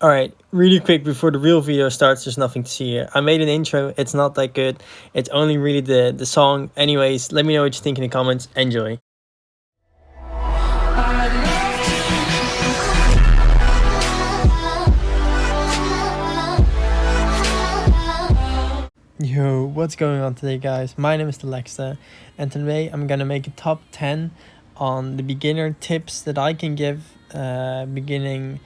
Alright, really quick before the real video starts, there's nothing to see here. I made an intro, it's not that good. It's only really the song. Anyways, let me know what you think in the comments. Enjoy. Yo, what's going on today, guys? My name is Alexa, and today I'm gonna make a top 10 on the beginner tips that I can give beginning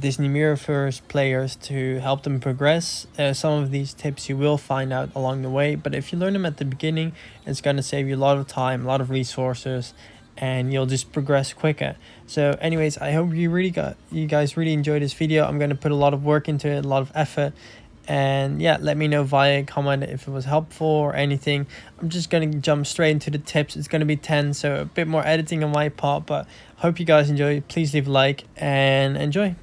Disney Mirrorverse players to help them progress. Some of these tips you will find out along the way, but if you learn them at the beginning, it's gonna save you a lot of time, a lot of resources, and you'll just progress quicker. So anyways, I hope you guys really enjoyed this video. I'm gonna put a lot of work into it, a lot of effort. And yeah, let me know via comment if it was helpful or anything. I'm just gonna jump straight into the tips. It's gonna be 10, so a bit more editing on my part, but hope you guys enjoy. Please leave a like and enjoy.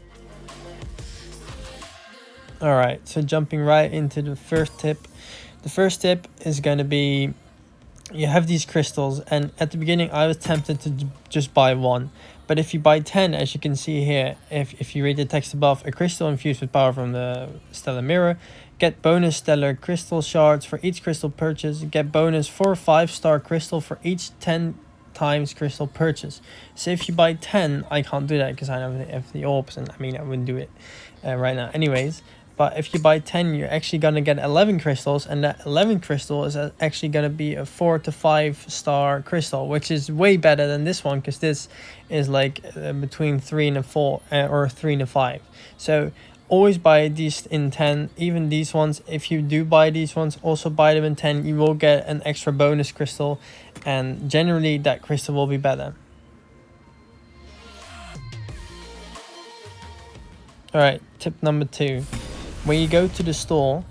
Alright, so jumping right into the first tip. The first tip is gonna be, you have these crystals, and at the beginning I was tempted to just buy one. But if you buy 10, as you can see here, if you read the text above, a crystal infused with power from the stellar mirror, get bonus stellar crystal shards for each crystal purchase, get bonus 4 5-star crystal for each 10 times crystal purchase. So if you buy 10, I can't do that because I don't have the orbs, and I mean I wouldn't do it right now anyways. But if you buy 10, you're actually going to get 11 crystals, and that 11 crystal is actually going to be a 4 to 5-star crystal, which is way better than this one, because this is like between 3 and a 4 or 3 and a 5. So always buy these in 10, even these ones. If you do buy these ones, also buy them in 10. You will get an extra bonus crystal, and generally that crystal will be better. Alright, tip number 2. When you go to the store,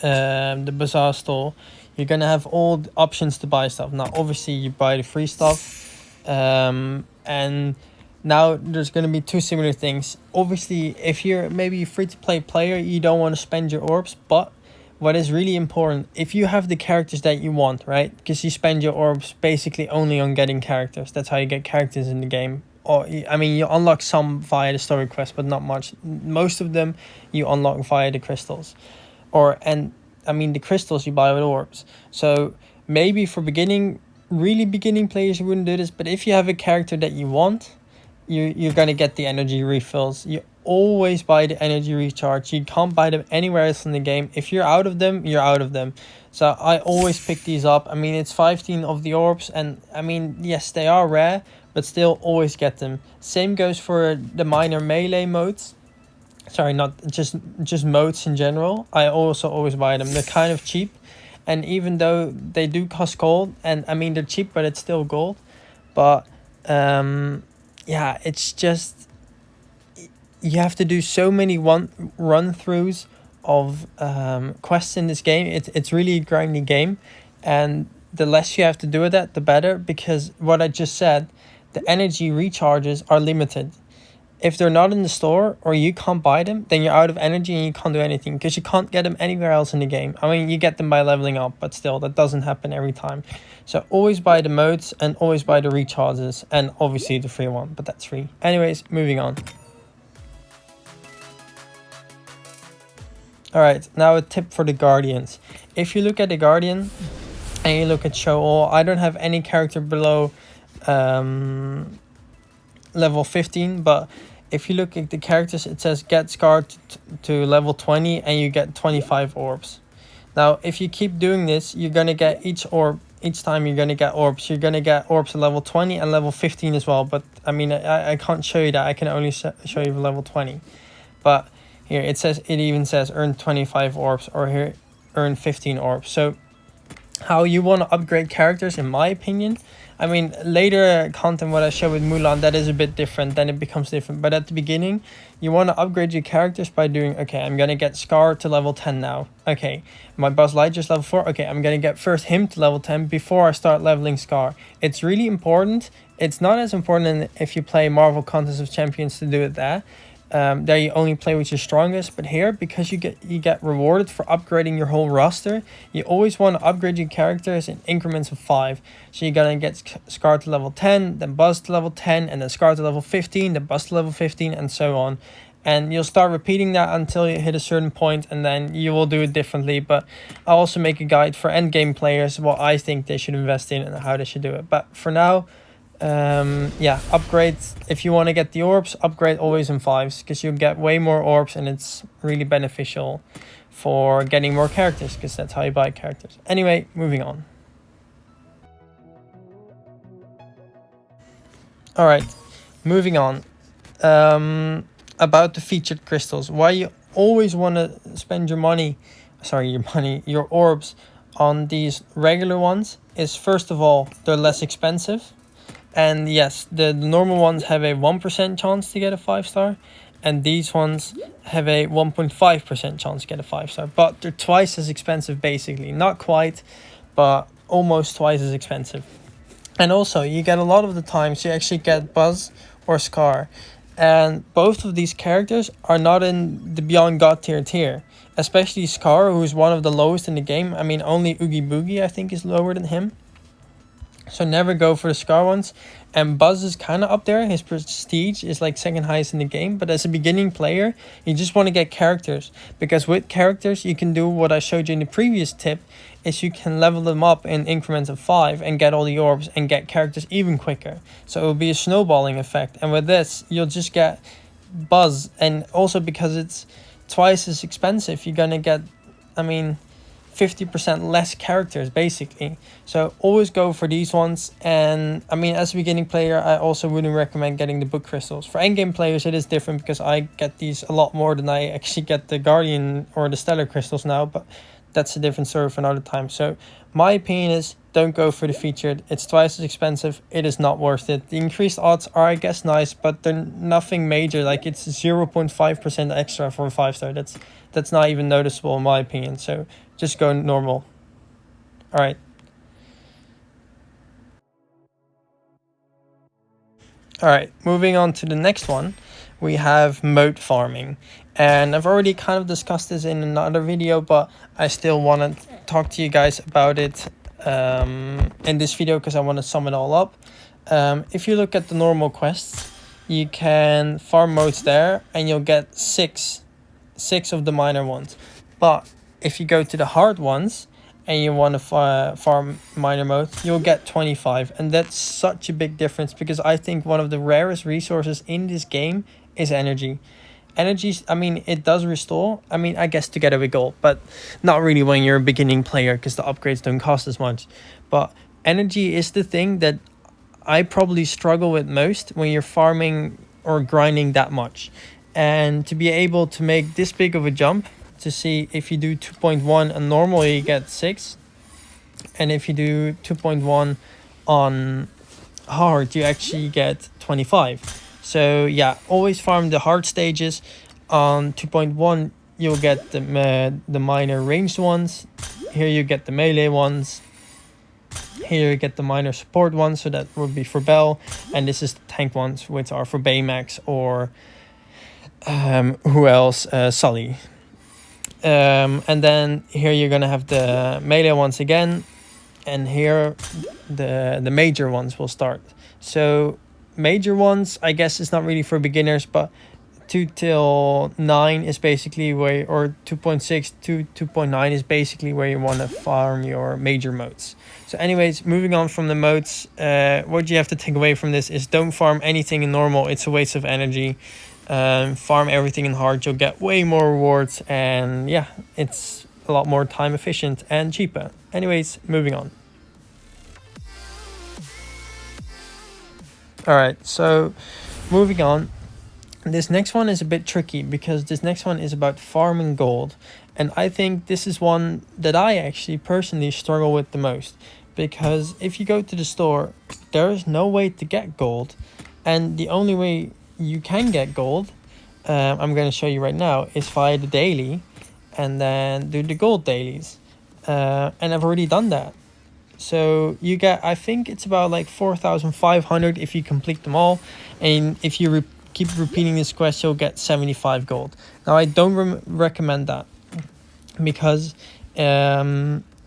the bazaar store, you're gonna have all the options to buy stuff. Now obviously you buy the free stuff, and now there's gonna be two similar things. Obviously, if you're maybe a free-to-play player, you don't want to spend your orbs, but what is really important, if you have the characters that you want, right, because you spend your orbs basically only on getting characters. That's how you get characters in the game. Or I mean, you unlock some via the story quest, but not much. Most of them you unlock via the crystals, and I mean the crystals you buy with orbs. So maybe for really beginning players, you wouldn't do this. But if you have a character that you want, you're gonna get the energy refills. You always buy the energy recharge. You can't buy them anywhere else in the game. If you're out of them, you're out of them. So I always pick these up. I mean, it's 15 of the orbs, and I mean, yes, they are rare, but still always get them. Same goes for the minor melee modes. Sorry, not just modes in general. I also always buy them. They're kind of cheap, and even though they do cost gold, and I mean they're cheap, but it's still gold. But yeah, it's just, you have to do so many run-throughs of quests in this game. It's really a grindy game, and the less you have to do with that, the better, because what I just said, the energy recharges are limited. If they're not in the store or you can't buy them, then you're out of energy and you can't do anything, because you can't get them anywhere else in the game. I mean, you get them by leveling up, but still, that doesn't happen every time. So always buy the modes and always buy the recharges, and obviously the free one, but that's free. Anyways, moving on. Alright, now a tip for the Guardians. If you look at the Guardian and you look at show all, I don't have any character below level 15, but if you look at the characters, it says get scarred to level 20 and you get 25 orbs. Now if you keep doing this, you're gonna get each time you're gonna get orbs. You're gonna get orbs at level 20 and level 15 as well, but I mean I can't show you that. I can only show you level 20. But here it even says earn 25 orbs, or here earn 15 orbs. So how you want to upgrade characters, in my opinion, I mean, later content, what I show with Mulan, that is a bit different, then it becomes different. But at the beginning, you want to upgrade your characters by doing, okay, I'm going to get Scar to level 10 now. Okay, my Buzz Lightyear's level 4. Okay, I'm going to get first him to level 10 before I start leveling Scar. It's really important. It's not as important if you play Marvel Contest of Champions to do it there. There you only play with your strongest, but here, because you get rewarded for upgrading your whole roster, you always want to upgrade your characters in increments of 5. So you're gonna get Scar to level 10, then Buzz to level 10, and then Scar to level 15, then Buzz to level 15, and so on. and you'll start repeating that until you hit a certain point, and then you will do it differently. But I'll also make a guide for endgame players, what I think they should invest in and how they should do it. But for now, yeah, upgrade. If you want to get the orbs, upgrade always in 5s, because you'll get way more orbs, and it's really beneficial for getting more characters, because that's how you buy characters. Anyway, moving on. All right, moving on. About the featured crystals, why you always want to spend your orbs on these regular ones is, first of all, they're less expensive. And yes, the normal ones have a 1% chance to get a 5-star, and these ones have a 1.5% chance to get a 5-star, but they're twice as expensive, basically. Not quite, but almost twice as expensive. And also, you get a lot of the times you actually get Buzz or Scar, and both of these characters are not in the Beyond God tier, especially Scar, who's one of the lowest in the game. I mean, only Oogie Boogie, I think, is lower than him. So never go for the Scar ones. And Buzz is kind of up there. His prestige is like second highest in the game. But as a beginning player, you just want to get characters. Because with characters, you can do what I showed you in the previous tip. Is you can level them up in increments of 5 and get all the orbs and get characters even quicker. So it will be a snowballing effect. And with this, you'll just get Buzz. And also because it's twice as expensive, you're going to get, 50% less characters, basically. So always go for these ones. And as a beginning player, I also wouldn't recommend getting the book crystals. For endgame players, it is different, because I get these a lot more than I actually get the Guardian or the Stellar crystals now, but that's a different story for another time. So my opinion is, don't go for the featured. It's twice as expensive. It is not worth it. The increased odds are, I guess, nice, but they're nothing major. Like, it's 0.5% extra for a 5-star. That's not even noticeable, in my opinion. So just go normal. All right. All right, moving on to the next one. We have Moat Farming. And I've already kind of discussed this in another video, but I still want to talk to you guys about it in this video, because I want to sum it all up. If you look at the normal quests, you can farm moats there, and you'll get six of the minor ones. But if you go to the hard ones and you want to farm minor moats, you'll get 25. And that's such a big difference, because I think one of the rarest resources in this game is energy. Energy, it does restore, I guess together with gold, but not really when you're a beginning player, because the upgrades don't cost as much. But energy is the thing that I probably struggle with most when you're farming or grinding that much. And to be able to make this big of a jump, to see if you do 2.1 and normally you get 6, and if you do 2.1 on hard, you actually get 25. So yeah, always farm the hard stages. On 2.1, you'll get the minor ranged ones. Here you get the melee ones. Here you get the minor support ones, so that would be for Bell. And this is the tank ones, which are for Baymax or who else? Sully. And then here you're gonna have the melee ones again, and here the major ones will start. So major ones, I guess, is not really for beginners, but 2 till 9 is basically where, or 2.6 to 2.9 is basically where you want to farm your major moats. So anyways, moving on from the moats, what you have to take away from this is, don't farm anything in normal. It's a waste of energy. Farm everything in hard. You'll get way more rewards, and yeah, it's a lot more time efficient and cheaper. Anyways, moving on. Alright, so moving on. This next one is a bit tricky, because this next one is about farming gold. And I think this is one that I actually personally struggle with the most. Because if you go to the store, there is no way to get gold. And the only way you can get gold, I'm going to show you right now, is via the daily. And then do the gold dailies. And I've already done that. So you get, I think it's about like 4,500 if you complete them all. And if you keep repeating this quest, you'll get 75 gold. Now, I don't recommend that, because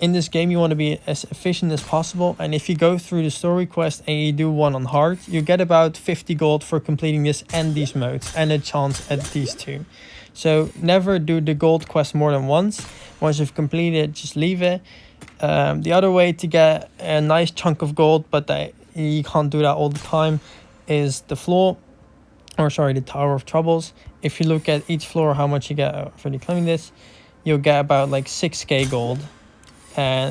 in this game you want to be as efficient as possible, and if you go through the story quest and you do one on hard, you get about 50 gold for completing this and these modes, and a chance at these two. So never do the gold quest more than once. Once you've completed it, just leave it. The other way to get a nice chunk of gold, but you can't do that all the time, is the floor, or sorry, the Tower of Troubles. If you look at each floor, how much you get, I've already claimed this, you'll get about like 6k gold,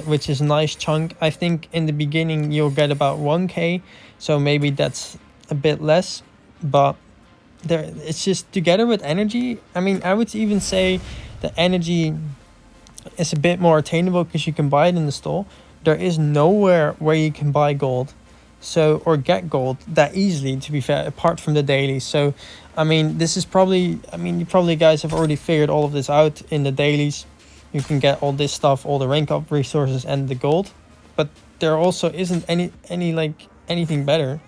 which is a nice chunk. I think in the beginning you'll get about 1k, so maybe that's a bit less, but it's just together with energy. I mean, I would even say the energy is a bit more attainable because you can buy it in the store. There is nowhere where you can buy gold, so, or get gold that easily, to be fair, apart from the dailies. So I mean, this is probably, I mean, you probably guys have already figured all of this out in the dailies. You can get all this stuff, all the rank up resources and the gold, but there also isn't anything better.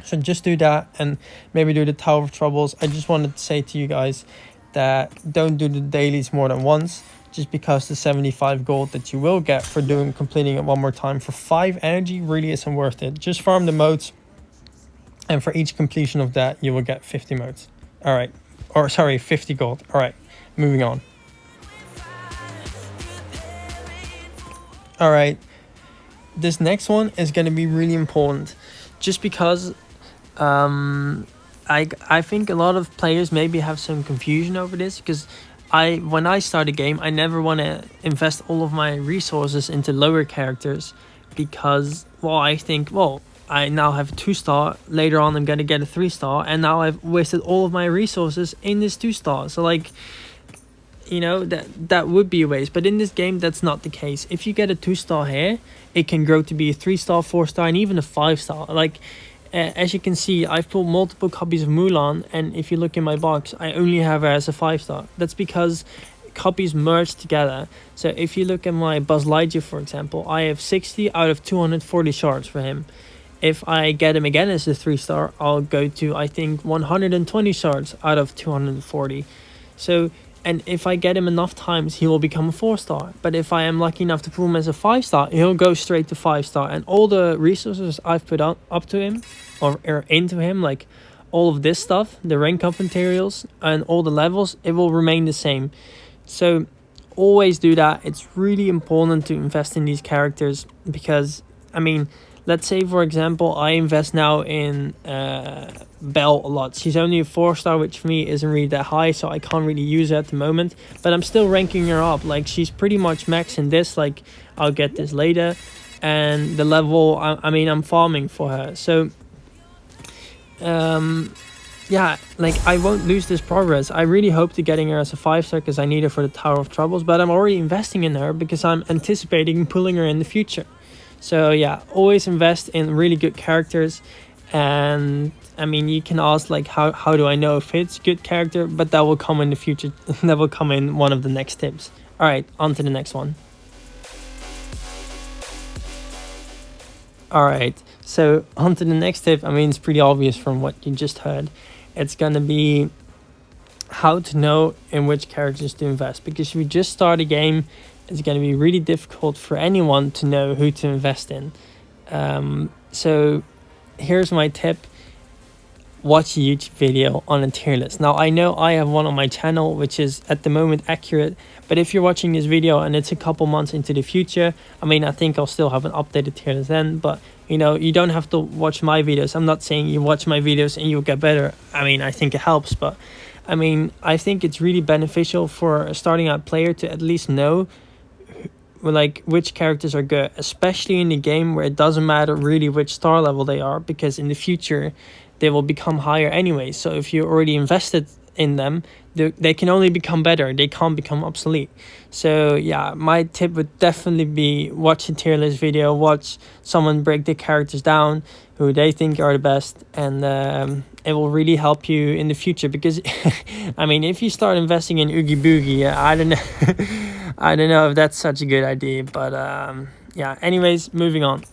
So just do that, and maybe do the Tower of Troubles. I just wanted to say to you guys that don't do the dailies more than once, just because the 75 gold that you will get for completing it one more time for 5 energy really isn't worth it. Just farm the modes, and for each completion of that you will get 50 modes. All right, or sorry, 50 gold. All right, moving on. All right, this next one is going to be really important, just because I think a lot of players maybe have some confusion over this, because when I start a game, I never want to invest all of my resources into lower characters, because, well, I think, well, I now have a 2-star, later on I'm going to get a 3-star, and now I've wasted all of my resources in this 2-star. So like, you know, that would be a waste. But in this game, that's not the case. If you get a 2-star here, it can grow to be a 3-star, 4-star, and even a 5-star. Like, as you can see, I've pulled multiple copies of Mulan, and if you look in my box, I only have her as a 5-star. That's because copies merge together. So if you look at my Buzz Lightyear, for example, I have 60 out of 240 shards for him. If I get him again as a 3-star, I'll go to, I think, 120 shards out of 240. So, and if I get him enough times, he will become a 4-star. But if I am lucky enough to pull him as a 5-star, he'll go straight to 5-star. And all the resources I've put up to him, or into him, like all of this stuff, the rank up materials and all the levels, it will remain the same. So always do that. It's really important to invest in these characters, because, I mean, let's say, for example, I invest now in Belle a lot. She's only a 4-star, which for me isn't really that high, so I can't really use her at the moment. But I'm still ranking her up. Like, she's pretty much max in this. Like, I'll get this later. And the level, I mean, I'm farming for her. So, yeah, like, I won't lose this progress. I really hope to getting her as a 5-star, because I need her for the Tower of Troubles. But I'm already investing in her because I'm anticipating pulling her in the future. So yeah, always invest in really good characters. And I mean, you can ask like, how do I know if it's good character? But that will come in the future. That will come in one of the next tips. All right, on to the next one. All right, so on to the next tip. I mean, it's pretty obvious from what you just heard. It's going to be how to know in which characters to invest. Because if you just start a game, it's going to be really difficult for anyone to know who to invest in. So here's my tip. Watch a YouTube video on a tier list. Now, I know I have one on my channel, which is at the moment accurate. But if you're watching this video and it's a couple months into the future, I mean, I think I'll still have an updated tier list then. But, you know, you don't have to watch my videos. I'm not saying you watch my videos and you'll get better. I mean, I think it helps. But, I mean, I think it's really beneficial for a starting out player to at least know like which characters are good, especially in the game where it doesn't matter really which star level they are, because in the future they will become higher anyway. So if you already invested in them, they can only become better. They can't become obsolete. So yeah, my tip would definitely be watch a tier list video, watch someone break the characters down who they think are the best, and it will really help you in the future. Because I mean, if you start investing in Oogie Boogie, I don't know I don't know if that's such a good idea. But yeah, anyways, moving on.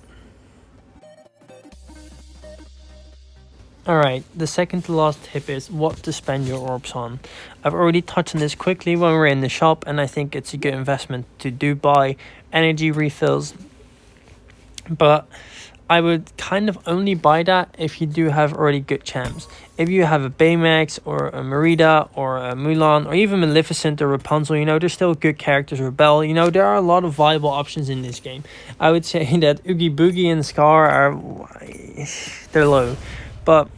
Alright, the second to last tip is what to spend your orbs on. I've already touched on this quickly when we're in the shop, and I think it's a good investment to do buy energy refills. But I would kind of only buy that if you do have already good champs. If you have a Baymax or a Merida or a Mulan or even Maleficent or Rapunzel, you know, they're still good characters, or Belle. You know, there are a lot of viable options in this game. I would say that Oogie Boogie and Scar they're low. But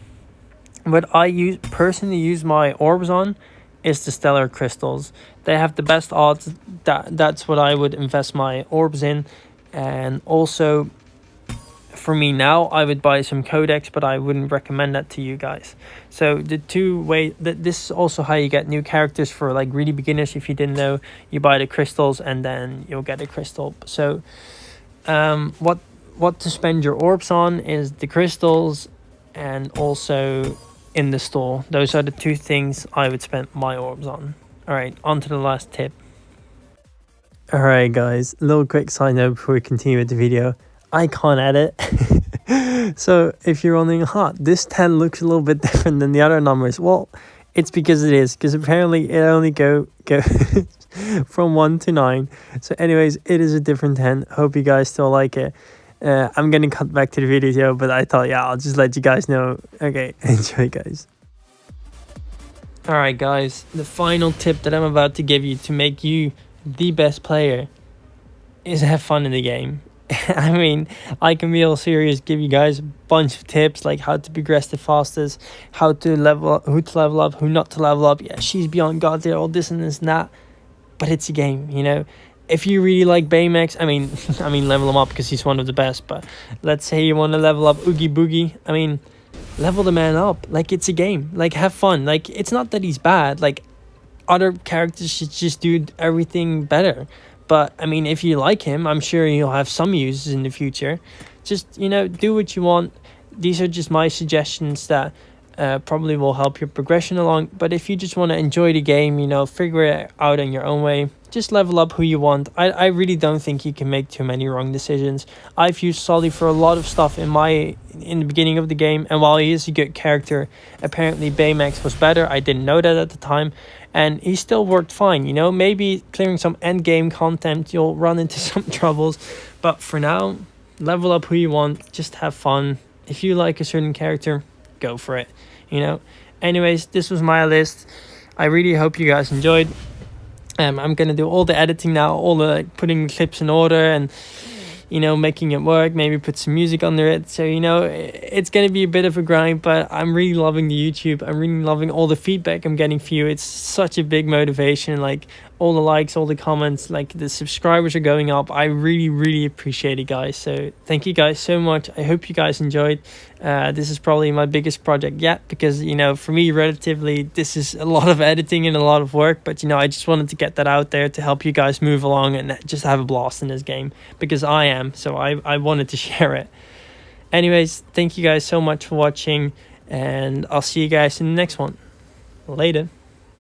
what I personally use my orbs on is the stellar crystals. They have the best odds. That's what I would invest my orbs in. And also, for me now, I would buy some codex, but I wouldn't recommend that to you guys. So the two ways that this is also how you get new characters for like really beginners. If you didn't know, you buy the crystals and then you'll get a crystal. So what to spend your orbs on is the crystals and also in the store. Those are the two things I would spend my orbs on. All right, on to the last tip. All right, guys, a little quick side note before we continue with the video. I can't edit. So if you're wondering, this 10 looks a little bit different than the other numbers. Well, it's because it is, because apparently it only go from 1 to 9. So anyways, it is a different 10. Hope you guys still like it. I'm gonna cut back to the video, but I thought, I'll just let you guys know. Okay, enjoy, guys. Alright, guys, the final tip that I'm about to give you to make you the best player is have fun in the game. I mean, I can be all serious, give you guys a bunch of tips like how to progress the fastest, how to level up, who to level up, who not to level up. Yeah, she's beyond God there, all this and this and that. But it's a game, you know. If you really like Baymax, I mean, level him up because he's one of the best. But let's say you want to level up Oogie Boogie. I mean, level the man up. Like, it's a game. Like, have fun. Like, it's not that he's bad. Like, other characters should just do everything better. But, I mean, if you like him, I'm sure he'll have some uses in the future. Just, you know, do what you want. These are just my suggestions that probably will help your progression along. But if you just want to enjoy the game, you know, figure it out in your own way, just level up who you want. I really don't think you can make too many wrong decisions. I've used Solly for a lot of stuff in the beginning of the game, and while he is a good character, apparently Baymax was better. I didn't know that at the time, and he still worked fine. You know, maybe clearing some end game content, you'll run into some troubles, but for now, level up who you want. Just have fun. If you like a certain character, go for it. You know. Anyways, this was my list. I really hope you guys enjoyed. I'm gonna do all the editing now, all the putting the clips in order, and you know, making it work. Maybe put some music under it. So you know, it's gonna be a bit of a grind, but I'm really loving the YouTube. I'm really loving all the feedback I'm getting for you. It's such a big motivation. Like all the likes, all the comments, like the subscribers are going up. I really appreciate it, guys. So thank you guys so much. I hope you guys enjoyed. This is probably my biggest project yet, because you know, for me, relatively, this is a lot of editing and a lot of work, but you know, I just wanted to get that out there to help you guys move along and just have a blast in this game, because I am, so I wanted to share it. Anyways, thank you guys so much for watching, and I'll see you guys in the next one. Later.